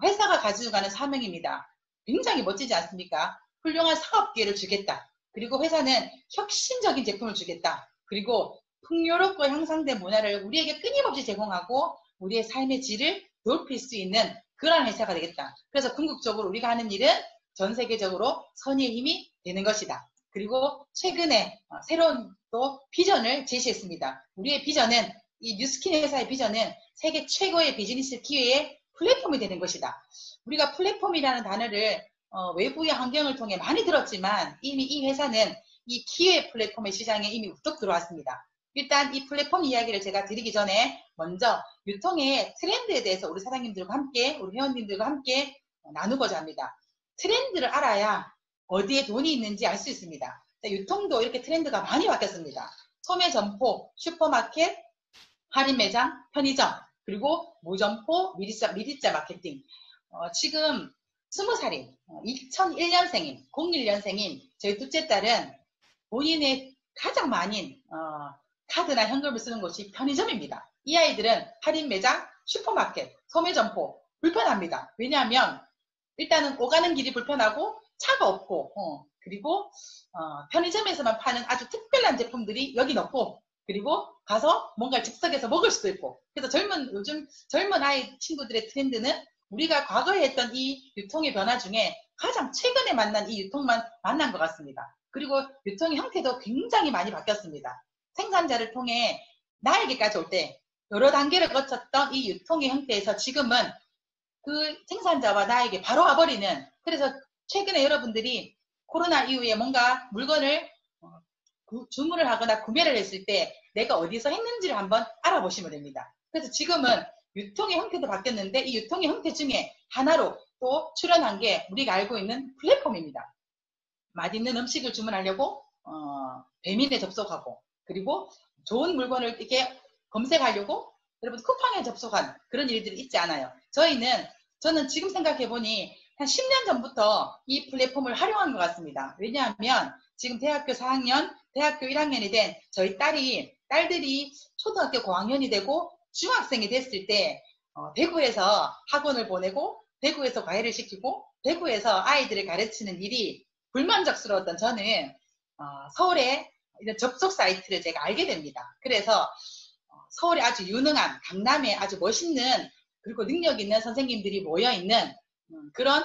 회사가 가지고 가는 사명입니다. 굉장히 멋지지 않습니까? 훌륭한 사업 기회를 주겠다. 그리고 회사는 혁신적인 제품을 주겠다. 그리고 풍요롭고 향상된 문화를 우리에게 끊임없이 제공하고 우리의 삶의 질을 높일 수 있는 그런 회사가 되겠다. 그래서 궁극적으로 우리가 하는 일은 전 세계적으로 선의의 힘이 되는 것이다. 그리고 최근에 새로운 또 비전을 제시했습니다. 우리의 비전은 이 뉴스킨 회사의 비전은 세계 최고의 비즈니스 기회의 플랫폼이 되는 것이다. 우리가 플랫폼이라는 단어를 외부의 환경을 통해 많이 들었지만 이미 이 회사는 이 기회 플랫폼의 시장에 이미 우뚝 들어왔습니다. 일단 이 플랫폼 이야기를 제가 드리기 전에 먼저 유통의 트렌드에 대해서 우리 사장님들과 함께 우리 회원님들과 함께 나누고자 합니다. 트렌드를 알아야 어디에 돈이 있는지 알 수 있습니다. 유통도 이렇게 트렌드가 많이 바뀌었습니다. 소매 점포, 슈퍼마켓, 할인 매장, 편의점, 그리고 무점포, 미리자 마케팅. 지금 20살인 2001년생인 01년생인 저희 둘째 딸은 본인의 가장 많은 카드나 현금을 쓰는 곳이 편의점입니다. 이 아이들은 할인 매장, 슈퍼마켓, 소매점포 불편합니다. 왜냐하면 일단은 오가는 길이 불편하고 차가 없고 그리고 편의점에서만 파는 아주 특별한 제품들이 여기 넣고 그리고 가서 뭔가 즉석에서 먹을 수도 있고 그래서 요즘 젊은 아이 친구들의 트렌드는 우리가 과거에 했던 이 유통의 변화 중에 가장 최근에 만난 이 유통만 만난 것 같습니다. 그리고 유통의 형태도 굉장히 많이 바뀌었습니다. 생산자를 통해 나에게까지 올 때 여러 단계를 거쳤던 이 유통의 형태에서 지금은 그 생산자와 나에게 바로 와버리는 그래서 최근에 여러분들이 코로나 이후에 뭔가 물건을 주문을 하거나 구매를 했을 때 내가 어디서 했는지를 한번 알아보시면 됩니다. 그래서 지금은 유통의 형태도 바뀌었는데 이 유통의 형태 중에 하나로 또 출현한 게 우리가 알고 있는 플랫폼입니다. 맛있는 음식을 주문하려고 배민에 접속하고 그리고 좋은 물건을 이렇게 검색하려고 여러분 쿠팡에 접속한 그런 일들이 있지 않아요. 저는 지금 생각해보니 한 10년 전부터 이 플랫폼을 활용한 것 같습니다. 왜냐하면 지금 대학교 4학년, 대학교 1학년이 된 저희 딸들이 초등학교 고학년이 되고 중학생이 됐을 때 대구에서 학원을 보내고 대구에서 과외를 시키고 대구에서 아이들을 가르치는 일이 불만족스러웠던 저는 서울에 이런 접속 사이트를 제가 알게 됩니다. 그래서 서울에 아주 유능한 강남에 아주 멋있는 그리고 능력 있는 선생님들이 모여있는 그런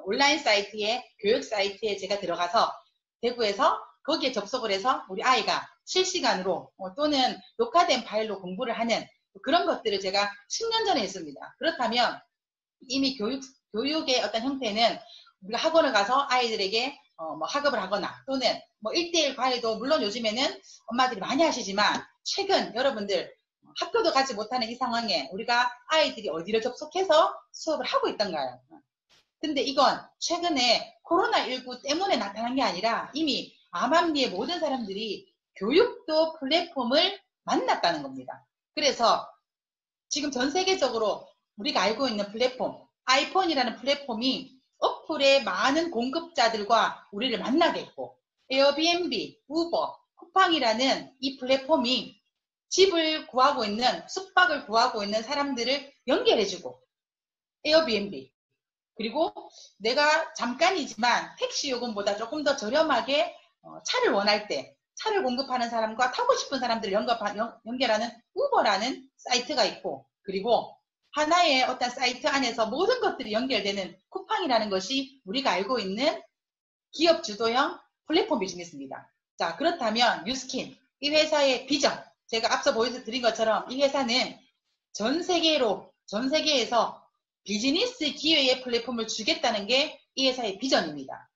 온라인 사이트에 교육 사이트에 제가 들어가서 대구에서 거기에 접속을 해서 우리 아이가 실시간으로 또는 녹화된 파일로 공부를 하는 그런 것들을 제가 10년 전에 했습니다. 그렇다면 이미 교육의 어떤 형태는 우리가 학원을 가서 아이들에게 뭐 학업을 하거나 또는 뭐 1대1 과외도 물론 요즘에는 엄마들이 많이 하시지만 최근 여러분들 학교도 가지 못하는 이 상황에 우리가 아이들이 어디를 접속해서 수업을 하고 있던가요? 근데 이건 최근에 코로나19 때문에 나타난 게 아니라 이미 암암리의 모든 사람들이 교육도 플랫폼을 만났다는 겁니다. 그래서 지금 전 세계적으로 우리가 알고 있는 플랫폼, 아이폰이라는 플랫폼이 어플의 많은 공급자들과 우리를 만나게 했고, 에어비앤비, 우버, 쿠팡이라는 이 플랫폼이 집을 구하고 있는, 숙박을 구하고 있는 사람들을 연결해주고, 에어비앤비, 그리고 내가 잠깐이지만 택시 요금보다 조금 더 저렴하게 차를 원할 때 차를 공급하는 사람과 타고 싶은 사람들을 연결하는 우버라는 사이트가 있고, 그리고 하나의 어떤 사이트 안에서 모든 것들이 연결되는 쿠팡이라는 것이 우리가 알고 있는 기업 주도형 플랫폼 비즈니스입니다. 자, 그렇다면 뉴스킨, 이 회사의 비전, 제가 앞서 보여드린 것처럼 이 회사는 전 세계에서 비즈니스 기회의 플랫폼을 주겠다는 게 이 회사의 비전입니다.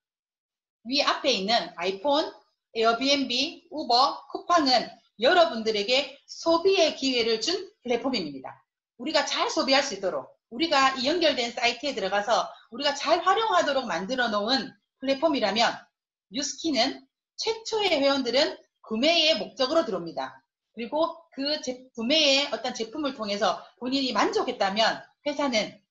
위 앞에 있는 아이폰, 에어비앤비, 우버, 쿠팡은 여러분들에게 소비의 기회를 준 플랫폼입니다. 우리가 잘 소비할 수 있도록, 우리가 이 연결된 사이트에 들어가서 우리가 잘 활용하도록 만들어 놓은 플랫폼이라면, 뉴스키는 최초의 회원들은 구매의 목적으로 들어옵니다. 그리고 그 구매의 어떤 제품을 통해서 본인이 만족했다면 회사는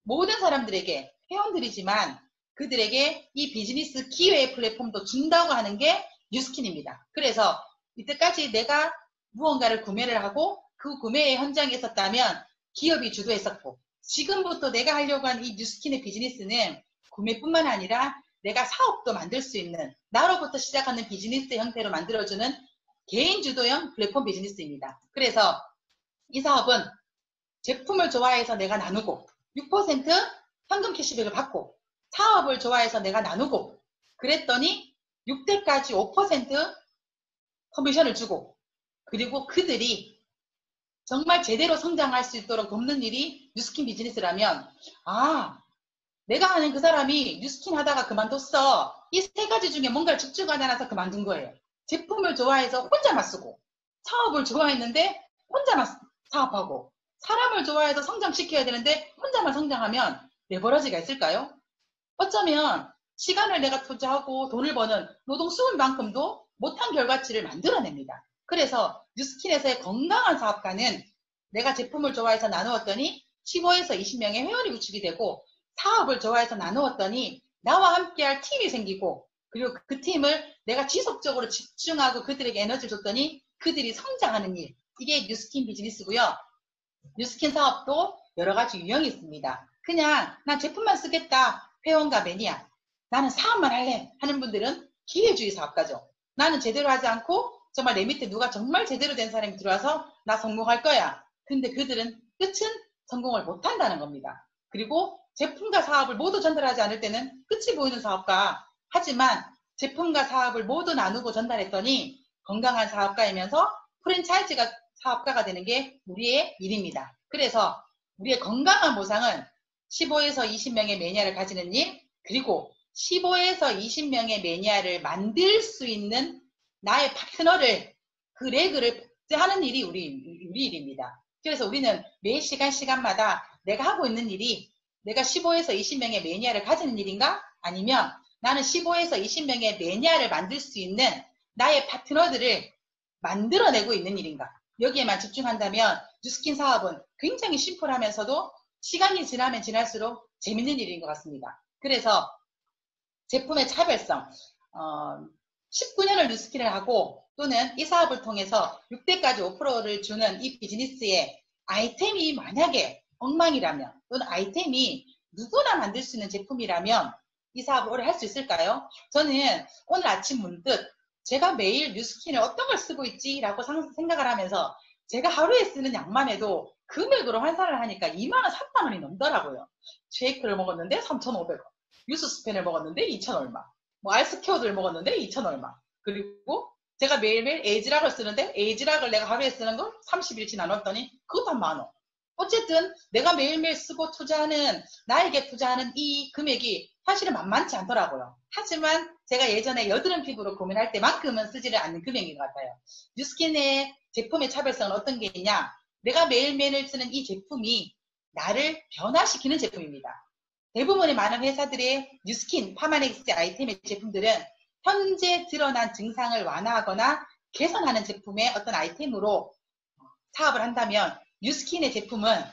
모든 사람들에게, 회원들이지만 그들에게 이 비즈니스 기회의 플랫폼도 준다고 하는 게 뉴스킨입니다. 그래서 이때까지 내가 무언가를 구매를 하고 그 구매의 현장에 있었다면 기업이 주도했었고, 지금부터 내가 하려고 하는 이 뉴스킨의 비즈니스는 구매뿐만 아니라 내가 사업도 만들 수 있는, 나로부터 시작하는 비즈니스 형태로 만들어주는 개인 주도형 플랫폼 비즈니스입니다. 그래서 이 사업은 제품을 좋아해서 내가 나누고 6% 현금 캐시백을 받고, 사업을 좋아해서 내가 나누고 그랬더니 6대까지 5% 커미션을 주고, 그리고 그들이 정말 제대로 성장할 수 있도록 돕는 일이 뉴스킨 비즈니스라면, 아, 내가 아는 그 사람이 뉴스킨 하다가 그만뒀어. 이 세 가지 중에 뭔가를 집중하지 않아서 그만둔 거예요. 제품을 좋아해서 혼자만 쓰고, 사업을 좋아했는데 혼자만 사업하고, 사람을 좋아해서 성장시켜야 되는데 혼자만 성장하면 레버러지가 있을까요? 어쩌면 시간을 내가 투자하고 돈을 버는 노동 수준만큼도 못한 결과치를 만들어냅니다. 그래서 뉴스킨에서의 건강한 사업가는 내가 제품을 좋아해서 나누었더니 15에서 20명의 회원이 구축이 되고, 사업을 좋아해서 나누었더니 나와 함께할 팀이 생기고, 그리고 그 팀을 내가 지속적으로 집중하고 그들에게 에너지를 줬더니 그들이 성장하는 일, 이게 뉴스킨 비즈니스고요. 뉴스킨 사업도 여러 가지 유형이 있습니다. 그냥 난 제품만 쓰겠다, 회원과 매니아, 나는 사업만 할래 하는 분들은 기회주의 사업가죠. 나는 제대로 하지 않고 정말 내 밑에 누가 정말 제대로 된 사람이 들어와서 나 성공할 거야. 근데 그들은 끝은 성공을 못한다는 겁니다. 그리고 제품과 사업을 모두 전달하지 않을 때는 끝이 보이는 사업가, 하지만 제품과 사업을 모두 나누고 전달했더니 건강한 사업가이면서 프랜차이즈가 사업가가 되는 게 우리의 일입니다. 그래서 우리의 건강한 보상은 15에서 20명의 매니아를 가지는 일, 그리고 15에서 20명의 매니아를 만들 수 있는 나의 파트너를, 그 레그를 하는 일이 우리 일입니다. 그래서 우리는 매 시간마다 내가 하고 있는 일이 내가 15에서 20명의 매니아를 가지는 일인가? 아니면 나는 15에서 20명의 매니아를 만들 수 있는 나의 파트너들을 만들어내고 있는 일인가? 여기에만 집중한다면 뉴스킨 사업은 굉장히 심플하면서도 시간이 지나면 지날수록 재밌는 일인 것 같습니다. 그래서 제품의 차별성, 19년을 뉴스킨을 하고 또는 이 사업을 통해서 6대까지 5%를 주는 이 비즈니스에 아이템이 만약에 엉망이라면, 또는 아이템이 누구나 만들 수 있는 제품이라면 이 사업을 오래 할 수 있을까요? 저는 오늘 아침 문득 제가 매일 뉴스킨을 어떤 걸 쓰고 있지라고 생각을 하면서 제가 하루에 쓰는 양만 해도 금액으로 환산을 하니까 2만원, 3만원이 넘더라고요. 쉐이크를 먹었는데 3,500원, 유스스펜을 먹었는데 2,000 얼마, 뭐 알스케어드를 먹었는데 2,000 얼마, 그리고 제가 매일매일 에이지락을 쓰는데 에이지락을 내가 하루에 쓰는 걸 30일치 나눴더니 그것도 한 만원. 어쨌든 내가 매일매일 쓰고 투자하는, 나에게 투자하는 이 금액이 사실은 만만치 않더라고요. 하지만 제가 예전에 여드름 피부로 고민할 때만큼은 쓰지를 않는 금액인 것 같아요. 뉴스킨의 제품의 차별성은 어떤 게 있냐? 내가 매일매일 쓰는 이 제품이 나를 변화시키는 제품입니다. 대부분의 많은 회사들의 뉴스킨, 파마넥스 아이템의 제품들은 현재 드러난 증상을 완화하거나 개선하는 제품의 어떤 아이템으로 사업을 한다면 뉴스킨의 제품은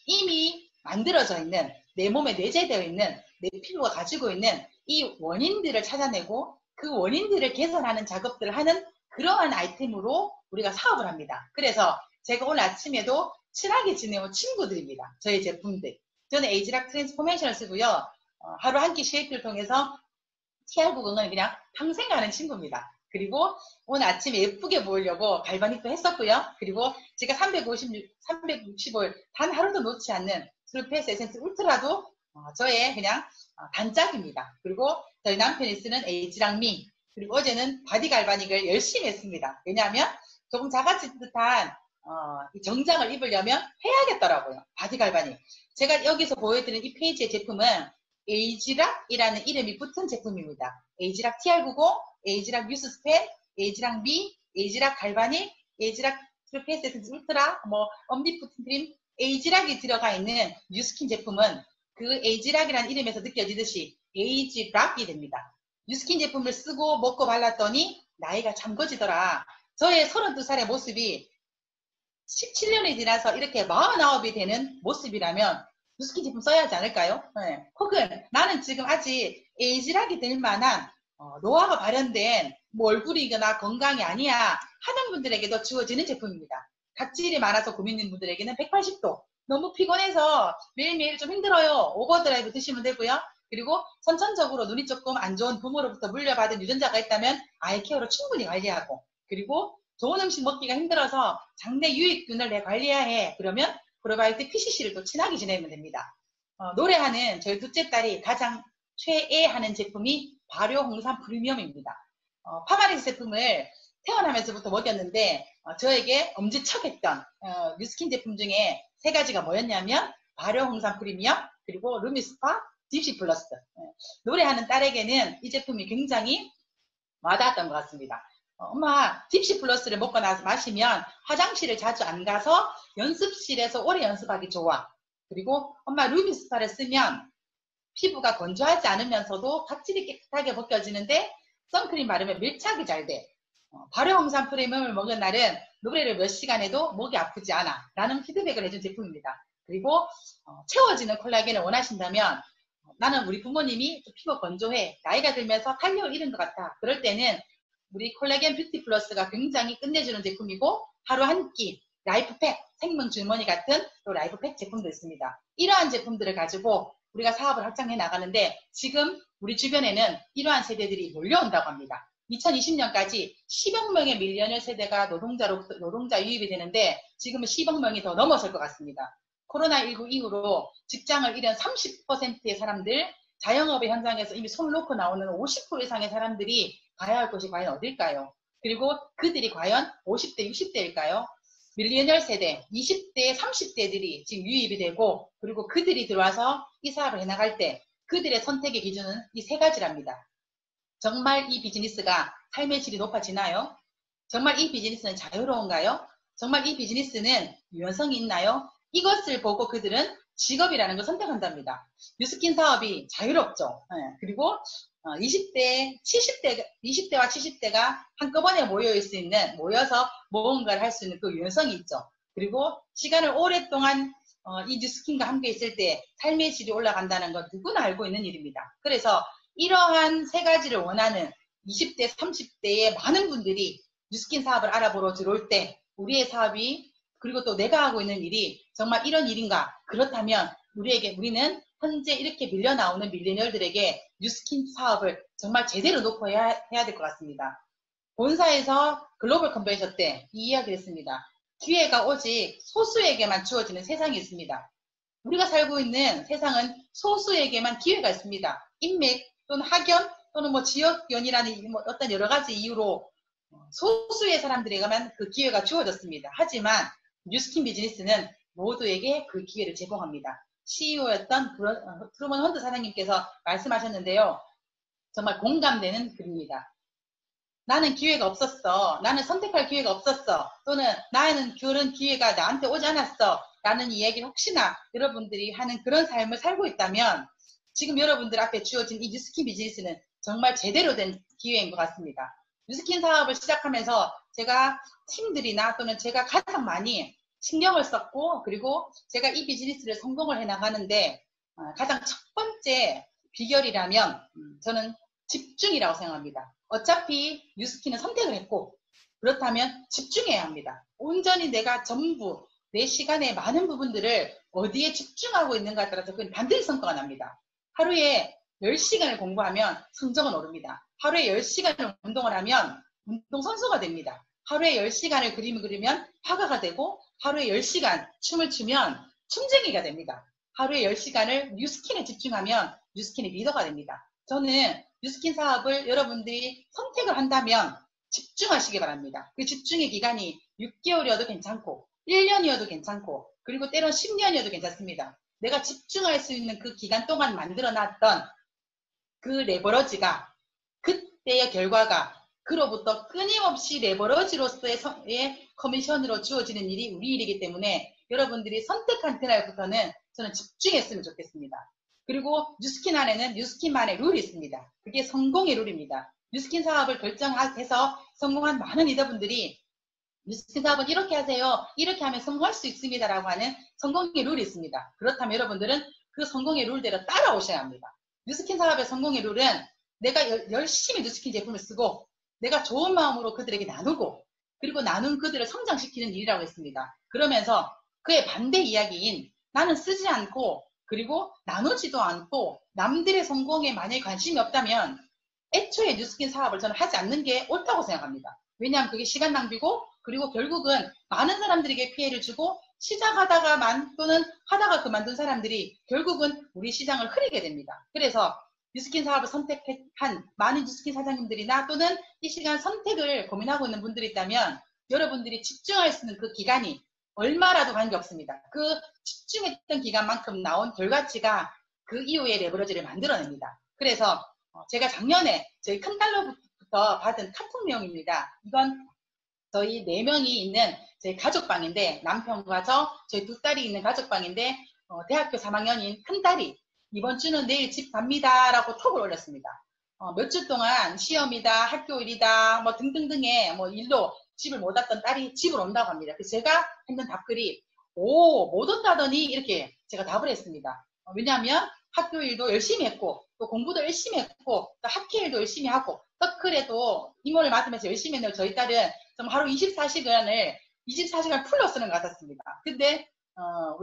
이미 만들어져 있는 내 몸에 내재되어 있는 내 피부가 가지고 있는 이 원인들을 찾아내고 그 원인들을 개선하는 작업들을 하는 그러한 아이템으로 우리가 사업을 합니다. 그래서 제가 오늘 아침에도 친하게 지내온 친구들입니다. 저희 제품들. 저는 에이지락 트랜스포메이션을 쓰고요. 하루 한 끼 쉐이크를 통해서 TR90은 그냥 평생 가는 친구입니다. 그리고 오늘 아침에 예쁘게 보이려고 갈바닉도 했었고요. 그리고 제가 365일 단 하루도 놓지 않는 트루페이스 에센스 울트라도 저의 그냥 단짝입니다. 그리고 저희 남편이 쓰는 에이지랑 미, 그리고 어제는 바디 갈바닉을 열심히 했습니다. 왜냐하면 조금 작아진 듯한 정장을 입으려면 해야겠더라고요. 바디 갈바닉. 제가 여기서 보여드리는 이 페이지의 제품은 에이지락이라는 이름이 붙은 제품입니다. 에이지락 TR90, 에이지락 뉴스스펜, 에이지락 미, 에이지락 갈바닉, 에이지락 트루페이스 에센스 울트라, 엄니푸튼 크림, 에이지락이 들어가 있는 뉴스킨 제품은 그 에이지락이라는 이름에서 느껴지듯이 에이지락이 됩니다. 뉴스킨 제품을 쓰고 먹고 발랐더니 나이가 잠궈지더라. 저의 32살의 모습이 17년이 지나서 이렇게 49이 되는 모습이라면 뉴스킨 제품 써야 하지 않을까요? 네. 혹은 나는 지금 아직 에이지락이 될 만한 노화가 발현된 얼굴이거나 건강이 아니야 하는 분들에게도 주어지는 제품입니다. 각질이 많아서 고민인 분들에게는 180도 너무 피곤해서 매일매일 좀 힘들어요. 오버드라이브 드시면 되고요. 그리고 선천적으로 눈이 조금 안 좋은 부모로부터 물려받은 유전자가 있다면 아이케어로 충분히 관리하고, 그리고 좋은 음식 먹기가 힘들어서 장내 유익균을 내 관리해야 해. 그러면 프로바이오틱 PCC를 또 친하게 지내면 됩니다. 노래하는 저희 둘째 딸이 가장 최애하는 제품이 발효 홍삼 프리미엄입니다. 파마리스 제품을 태어나면서부터 먹였는데 저에게 엄지척했던 뉴스킨 제품 중에 3가지가 뭐였냐면 발효 홍삼 프리미엄, 그리고 루미스파, 딥시 플러스. 노래하는 딸에게는 이 제품이 굉장히 와닿았던 것 같습니다. 엄마, 딥시 플러스를 먹고 나서 마시면 화장실을 자주 안 가서 연습실에서 오래 연습하기 좋아. 그리고 엄마, 루미스파를 쓰면 피부가 건조하지 않으면서도 각질이 깨끗하게 벗겨지는데 선크림 바르면 밀착이 잘 돼. 발효 홍삼 프리미엄을 먹은 날은 노래를 몇 시간 해도 목이 아프지 않아 라는 피드백을 해준 제품입니다. 그리고 채워지는 콜라겐을 원하신다면 나는 우리 부모님이 피부 건조해, 나이가 들면서 탄력을 잃은 것 같아. 그럴 때는 우리 콜라겐 뷰티 플러스가 굉장히 끝내주는 제품이고, 하루 한 끼 라이프팩, 생명 주머니 같은 또 라이프팩 제품도 있습니다. 이러한 제품들을 가지고 우리가 사업을 확장해 나가는데 지금 우리 주변에는 이러한 세대들이 몰려온다고 합니다. 2020년까지 10억 명의 밀레니얼 세대가 노동자 유입이 되는데 지금은 10억 명이 더 넘어설 것 같습니다. 코로나19 이후로 직장을 잃은 30%의 사람들, 자영업의 현장에서 이미 손을 놓고 나오는 50% 이상의 사람들이 가야 할 곳이 과연 어딜까요? 그리고 그들이 과연 50대, 60대일까요? 밀레니얼 세대, 20대, 30대들이 지금 유입이 되고, 그리고 그들이 들어와서 이 사업을 해나갈 때 그들의 선택의 기준은 이 3가지랍니다. 정말 이 비즈니스가 삶의 질이 높아지나요? 정말 이 비즈니스는 자유로운가요? 정말 이 비즈니스는 유연성이 있나요? 이것을 보고 그들은 직업이라는 걸 선택한답니다. 뉴스킨 사업이 자유롭죠. 그리고 20대와 70대가 한꺼번에 모여서 뭔가를 할 수 있는 그 유연성이 있죠. 그리고 시간을 오랫동안 이 뉴스킨과 함께 있을 때 삶의 질이 올라간다는 건 누구나 알고 있는 일입니다. 그래서 이러한 3가지를 원하는 20대, 30대의 많은 분들이 뉴스킨 사업을 알아보러 들어올 때 우리의 사업이, 그리고 또 내가 하고 있는 일이 정말 이런 일인가? 그렇다면 우리는 현재 이렇게 밀려나오는 밀레니얼들에게 뉴스킨 사업을 정말 제대로 놓고 해야 될 것 같습니다. 본사에서 글로벌 컨벤션 때 이 이야기를 했습니다. 기회가 오직 소수에게만 주어지는 세상이 있습니다. 우리가 살고 있는 세상은 소수에게만 기회가 있습니다. 인맥 또는 학연 또는 지역연이라는 어떤 여러 가지 이유로 소수의 사람들에게만 그 기회가 주어졌습니다. 하지만 뉴스킨 비즈니스는 모두에게 그 기회를 제공합니다. CEO였던 트루먼 헌트 사장님께서 말씀하셨는데요. 정말 공감되는 글입니다. 나는 기회가 없었어. 나는 선택할 기회가 없었어. 또는 나는 그런 기회가 나한테 오지 않았어. 라는 이야기를 혹시나 여러분들이 하는 그런 삶을 살고 있다면 지금 여러분들 앞에 주어진 이 뉴스킨 비즈니스는 정말 제대로 된 기회인 것 같습니다. 뉴스킨 사업을 시작하면서 제가 팀들이나 또는 제가 가장 많이 신경을 썼고, 그리고 제가 이 비즈니스를 성공을 해 나가는데 가장 첫 번째 비결이라면 저는 집중이라고 생각합니다. 어차피 뉴스킨은 선택을 했고, 그렇다면 집중해야 합니다. 온전히 내가 전부 내 시간의 많은 부분들을 어디에 집중하고 있는가에 따라서 그건 반드시 성과가 납니다. 하루에 10시간을 공부하면 성적은 오릅니다. 하루에 10시간을 운동을 하면 운동선수가 됩니다. 하루에 10시간을 그림을 그리면 화가가 되고, 하루에 10시간 춤을 추면 춤쟁이가 됩니다. 하루에 10시간을 뉴스킨에 집중하면 뉴스킨의 리더가 됩니다. 저는 뉴스킨 사업을 여러분들이 선택을 한다면 집중하시기 바랍니다. 그 집중의 기간이 6개월이어도 괜찮고 1년이어도 괜찮고, 그리고 때론 10년이어도 괜찮습니다. 내가 집중할 수 있는 그 기간 동안 만들어놨던 그 레버러지가, 그때의 결과가 그로부터 끊임없이 레버러지로서의 커미션으로 주어지는 일이 우리 일이기 때문에 여러분들이 선택한 그날부터는 저는 집중했으면 좋겠습니다. 그리고 뉴스킨 안에는 뉴스킨만의 룰이 있습니다. 그게 성공의 룰입니다. 뉴스킨 사업을 결정해서 성공한 많은 리더분들이 뉴스킨 사업은 이렇게 하세요. 이렇게 하면 성공할 수 있습니다. 라고 하는 성공의 룰이 있습니다. 그렇다면 여러분들은 그 성공의 룰대로 따라오셔야 합니다. 뉴스킨 사업의 성공의 룰은 내가 열심히 뉴스킨 제품을 쓰고, 내가 좋은 마음으로 그들에게 나누고, 그리고 나눈 그들을 성장시키는 일이라고 했습니다. 그러면서 그의 반대 이야기인 나는 쓰지 않고, 그리고 나누지도 않고 남들의 성공에 만약에 관심이 없다면 애초에 뉴스킨 사업을 저는 하지 않는 게 옳다고 생각합니다. 왜냐하면 그게 시간 낭비고, 그리고 결국은 많은 사람들에게 피해를 주고, 시작하다가 또는 하다가 그만둔 사람들이 결국은 우리 시장을 흐리게 됩니다. 그래서 뉴스킨 사업을 선택한 많은 뉴스킨 사장님들이나 또는 이 시간 선택을 고민하고 있는 분들이 있다면 여러분들이 집중할 수 있는 그 기간이 얼마라도 관계없습니다. 그 집중했던 기간만큼 나온 결과치가 그 이후에 레버러지를 만들어냅니다. 그래서 제가 작년에 저희 큰딸로부터 받은 카톡 내용입니다. 이건 저희 4명이 있는 저희 가족방인데, 남편과 저희 2딸이 있는 가족방인데, 대학교 3학년인 큰딸이 이번 주는 내일 집 갑니다 라고 톡을 올렸습니다. 몇 주 동안 시험이다, 학교일이다, 뭐 등등등의 뭐 일로 집을 못 왔던 딸이 집을 온다고 합니다. 그래서 제가 했는 답글이 못 온다더니 이렇게 제가 답을 했습니다. 왜냐하면 학교일도 열심히 했고, 또 공부도 열심히 했고, 또 학회일도 열심히 하고, 서클에도 임원을 맡으면서 열심히 했는데 저희 딸은 정말 하루 24시간 풀로 쓰는 것 같았습니다. 근데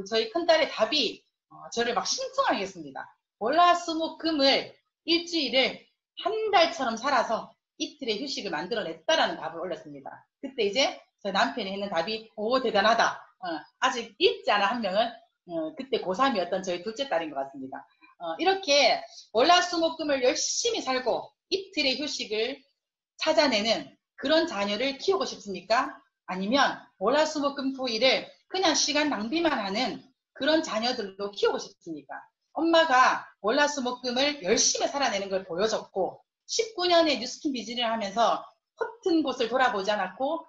저희 큰딸의 답이 저를 막 심쿵하게 했습니다. 월화수목금을 일주일을 한 달처럼 살아서 이틀의 휴식을 만들어냈다라는 답을 올렸습니다. 그때 이제 저희 남편이 했는 답이 대단하다. 아직 읽지 않은 한 명은 그때 고3이었던 저희 둘째 딸인 것 같습니다. 이렇게 월화수목금을 열심히 살고 이틀의 휴식을 찾아내는 그런 자녀를 키우고 싶습니까? 아니면 월화수목금토일을 그냥 시간 낭비만 하는 그런 자녀들도 키우고 싶습니까? 엄마가 월화수목금을 열심히 살아내는 걸 보여줬고, 19년의 뉴스킨 비즈니스를 하면서 허튼 곳을 돌아보지 않았고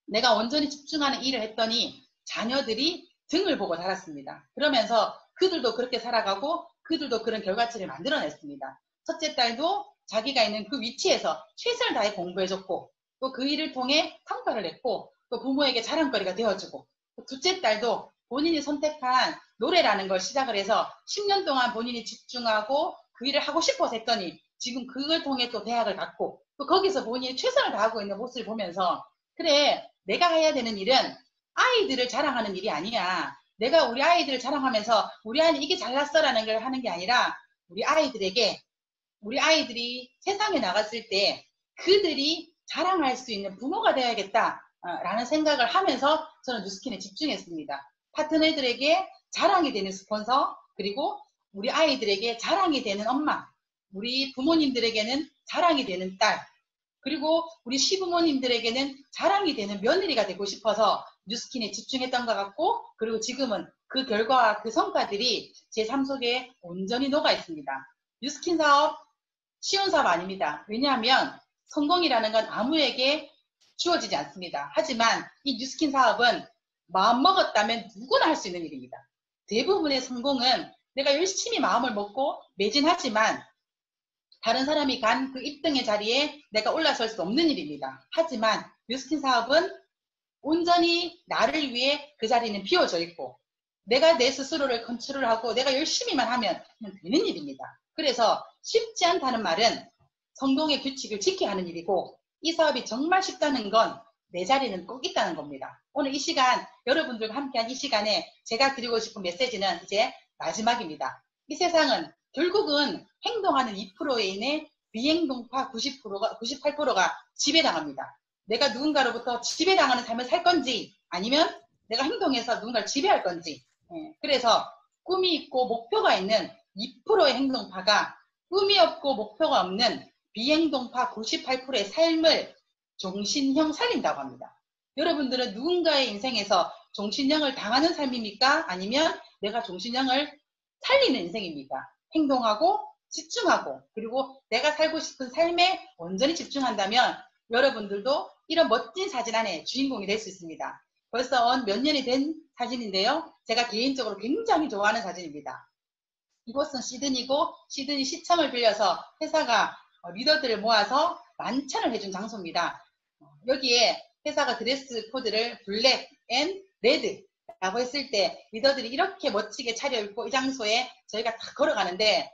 내가 온전히 집중하는 일을 했더니 자녀들이 등을 보고 자랐습니다. 그러면서 그들도 그렇게 살아가고 그들도 그런 결과치를 만들어냈습니다. 첫째 딸도 자기가 있는 그 위치에서 최선을 다해 공부해줬고, 또 그 일을 통해 성과를 냈고, 또 부모에게 자랑거리가 되어주고, 또 둘째 딸도 본인이 선택한 노래라는 걸 시작을 해서 10년 동안 본인이 집중하고 그 일을 하고 싶어서 했더니 지금 그걸 통해 또 대학을 갔고, 또 거기서 본인이 최선을 다하고 있는 모습을 보면서 그래, 내가 해야 되는 일은 아이들을 자랑하는 일이 아니야. 내가 우리 아이들을 자랑하면서 우리 아이는 이게 잘났어라는 걸 하는 게 아니라 우리 아이들이 세상에 나갔을 때 그들이 자랑할 수 있는 부모가 되어야겠다라는 생각을 하면서 저는 뉴스킨에 집중했습니다. 파트너들에게 자랑이 되는 스폰서, 그리고 우리 아이들에게 자랑이 되는 엄마, 우리 부모님들에게는 자랑이 되는 딸, 그리고 우리 시부모님들에게는 자랑이 되는 며느리가 되고 싶어서 뉴스킨에 집중했던 것 같고, 그리고 지금은 그 결과와 그 성과들이 제 삶 속에 온전히 녹아 있습니다. 뉴스킨 사업 쉬운 사업 아닙니다. 왜냐하면 성공이라는 건 아무에게 주어지지 않습니다. 하지만 이 뉴스킨 사업은 마음먹었다면 누구나 할 수 있는 일입니다. 대부분의 성공은 내가 열심히 마음을 먹고 매진하지만 다른 사람이 간 그 1등의 자리에 내가 올라설 수 없는 일입니다. 하지만 뉴스킨 사업은 온전히 나를 위해 그 자리는 비워져 있고 내가 내 스스로를 컨트롤하고 내가 열심히만 하면 되는 일입니다. 그래서 쉽지 않다는 말은 성공의 규칙을 지켜야 하는 일이고 이 사업이 정말 쉽다는 건 내 자리는 꼭 있다는 겁니다. 오늘 이 시간 여러분들과 함께한 이 시간에 제가 드리고 싶은 메시지는 이제 마지막입니다. 이 세상은 결국은 행동하는 2%에 인해 비행동파 98%가 지배당합니다. 내가 누군가로부터 지배당하는 삶을 살 건지 아니면 내가 행동해서 누군가를 지배할 건지. 그래서 꿈이 있고 목표가 있는 2%의 행동파가 꿈이 없고 목표가 없는 비행동파 98%의 삶을 종신형 살린다고 합니다. 여러분들은 누군가의 인생에서 종신형을 당하는 삶입니까? 아니면 내가 종신형을 살리는 인생입니까? 행동하고 집중하고 그리고 내가 살고 싶은 삶에 온전히 집중한다면 여러분들도 이런 멋진 사진 안에 주인공이 될 수 있습니다. 벌써 몇 년이 된 사진인데요. 제가 개인적으로 굉장히 좋아하는 사진입니다. 이곳은 시드니고 시드니 시청을 빌려서 회사가 리더들을 모아서 만찬을 해준 장소입니다. 여기에 회사가 드레스 코드를 블랙 앤 레드라고 했을 때 리더들이 이렇게 멋지게 차려입고 이 장소에 저희가 다 걸어가는데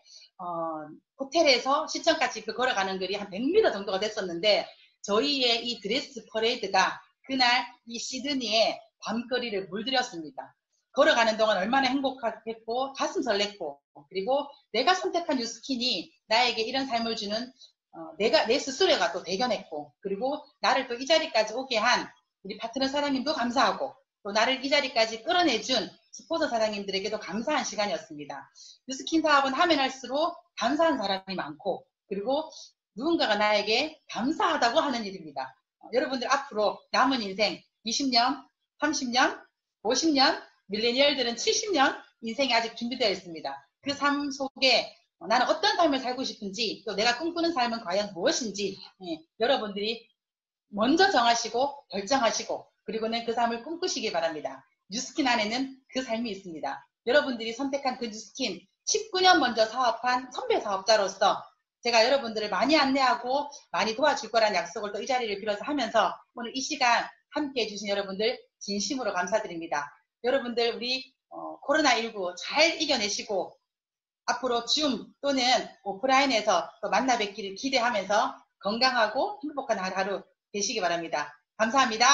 호텔에서 시청까지 그 걸어가는 거리 한 100m 정도가 됐었는데 저희의 이 드레스 퍼레이드가 그날 이 시드니의 밤거리를 물들였습니다. 걸어가는 동안 얼마나 행복했고 가슴 설렜고 그리고 내가 선택한 뉴스킨이 나에게 이런 삶을 주는 내 스스로가 또 대견했고 그리고 나를 또 이 자리까지 오게 한 우리 파트너 사장님도 감사하고 또 나를 이 자리까지 끌어내준 스포서 사장님들에게도 감사한 시간이었습니다. 뉴스킨 사업은 하면 할수록 감사한 사람이 많고 그리고 누군가가 나에게 감사하다고 하는 일입니다. 여러분들 앞으로 남은 인생 20년, 30년, 50년, 밀레니얼들은 70년 인생이 아직 준비되어 있습니다. 그 삶 속에 나는 어떤 삶을 살고 싶은지 또 내가 꿈꾸는 삶은 과연 무엇인지 여러분들이 먼저 정하시고 결정하시고 그리고는 그 삶을 꿈꾸시기 바랍니다. 뉴스킨 안에는 그 삶이 있습니다. 여러분들이 선택한 그 뉴스킨 19년 먼저 사업한 선배 사업자로서 제가 여러분들을 많이 안내하고 많이 도와줄 거라는 약속을 또 이 자리를 빌어서 하면서 오늘 이 시간 함께 해주신 여러분들 진심으로 감사드립니다. 여러분들 우리 코로나19 잘 이겨내시고 앞으로 줌 또는 오프라인에서 또 만나 뵙기를 기대하면서 건강하고 행복한 하루 되시기 바랍니다. 감사합니다.